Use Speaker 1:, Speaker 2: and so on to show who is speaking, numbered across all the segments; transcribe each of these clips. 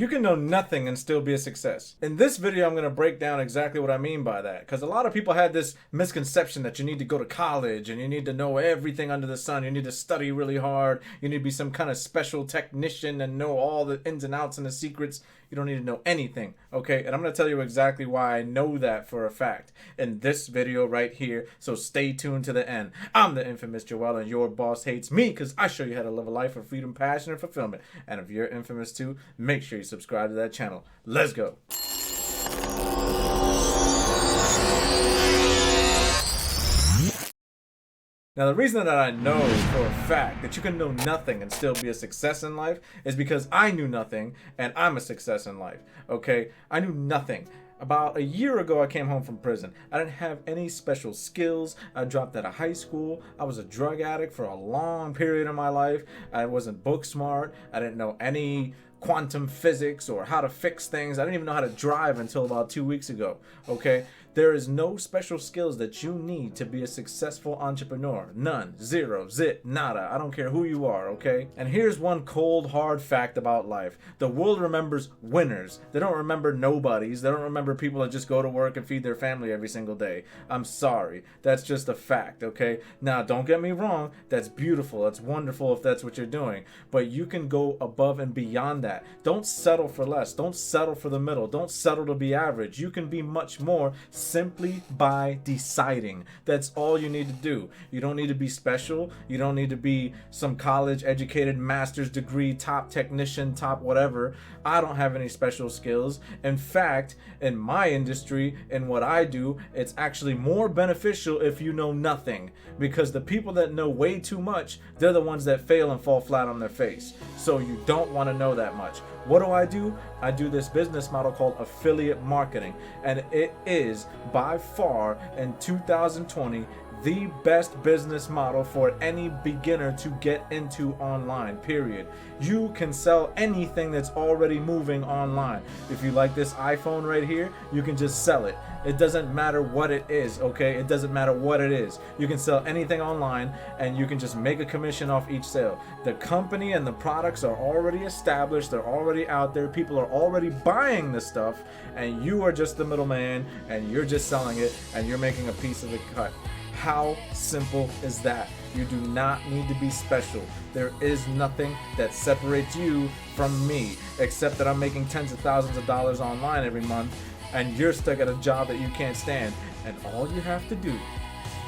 Speaker 1: You can know nothing and still be a success. In this video, I'm going to break down exactly what I mean by that. Because a lot of people had this misconception that you need to go to college and you need to know everything under the sun. You need to study really hard. You need to be some kind of special technician and know all the ins and outs and the secrets. You don't need to know anything, okay? And I'm going to tell you exactly why I know that for a fact in this video right here. So stay tuned to the end. I'm the infamous Joel, and your boss hates me because I show you how to live a life of freedom, passion, and fulfillment. And if you're infamous too, make sure you subscribe to that channel. Let's go. Now, the reason that I know for a fact that you can know nothing and still be a success in life is because I knew nothing and I'm a success in life, okay? I knew nothing. About a year ago, I came home from prison. I didn't have any special skills. I dropped out of high school. I was a drug addict for a long period of my life. I wasn't book smart. I didn't know any quantum physics or how to fix things. I didn't even know how to drive until about 2 weeks ago, okay? There is no special skills that you need to be a successful entrepreneur. None. Zero. Zit. Nada. I don't care who you are, okay? And here's one cold, hard fact about life. The world remembers winners. They don't remember nobodies. They don't remember people that just go to work and feed their family every single day. I'm sorry. That's just a fact, okay? Now, don't get me wrong. That's beautiful. That's wonderful if that's what you're doing. But you can go above and beyond that. Don't settle for less. Don't settle for the middle. Don't settle to be average. You can be much more simply by deciding. That's all you need to do. You don't need to be special. You don't need to be some college educated master's degree, top technician, top whatever. I don't have any special skills. In fact, in my industry, in what I do, it's actually more beneficial if you know nothing, because the people that know way too much, they're the ones that fail and fall flat on their face. So you don't want to know that much. What do? I do this business model called affiliate marketing, and it is by far in 2020 the best business model for any beginner to get into online, period. You can sell anything that's already moving online. If you like this iPhone right here, you can just sell it. It doesn't matter what it is, okay? It doesn't matter what it is. You can sell anything online and you can just make a commission off each sale. The company and the products are already established. They're already out there. People are already buying the stuff, and you are just the middleman and you're just selling it and you're making a piece of the cut. How simple is that? You do not need to be special. There is nothing that separates you from me, except that I'm making tens of thousands of dollars online every month, and you're stuck at a job that you can't stand. And all you have to do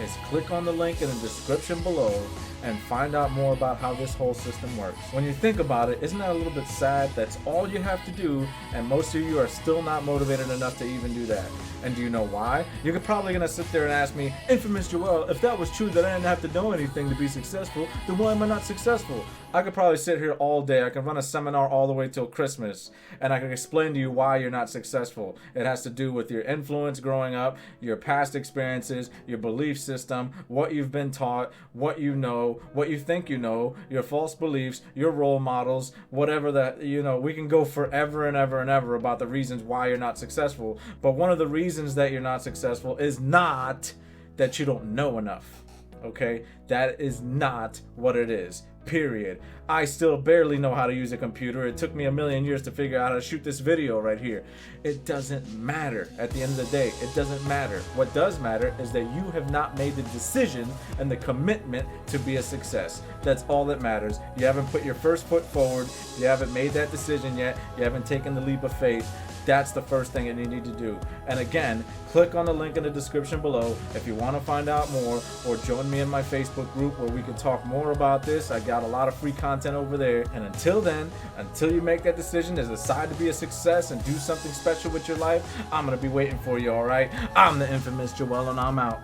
Speaker 1: is click on the link in the description below and find out more about how this whole system works. When you think about it, isn't that a little bit sad? That's all you have to do, and most of you are still not motivated enough to even do that. And do you know why? You're probably gonna sit there and ask me, Infamous Joel, if that was true that I didn't have to know anything to be successful, then why am I not successful? I could probably sit here all day. I can run a seminar all the way till Christmas, and I can explain to you why you're not successful. It has to do with your influence growing up, your past experiences, your belief system, what you've been taught, what you know, what you think you know, your false beliefs, your role models, whatever that, we can go forever and ever and ever about the reasons why you're not successful. But one of the reasons that you're not successful is not that you don't know enough, okay? That is not what it is. Period. I still barely know how to use a computer. It took me a million years to figure out how to shoot this video right here. It doesn't matter. At the end of the day, it doesn't matter. What does matter is that you have not made the decision and the commitment to be a success. That's all that matters. You haven't put your first foot forward. You haven't made that decision yet. You haven't taken the leap of faith. That's the first thing that you need to do. And again, click on the link in the description below if you want to find out more, or join me in my Facebook group where we can talk more about this. I got a lot of free content over there. And until then, until you make that decision to decide to be a success and do something special with your life, I'm going to be waiting for you, all right? I'm the infamous Joel, and I'm out.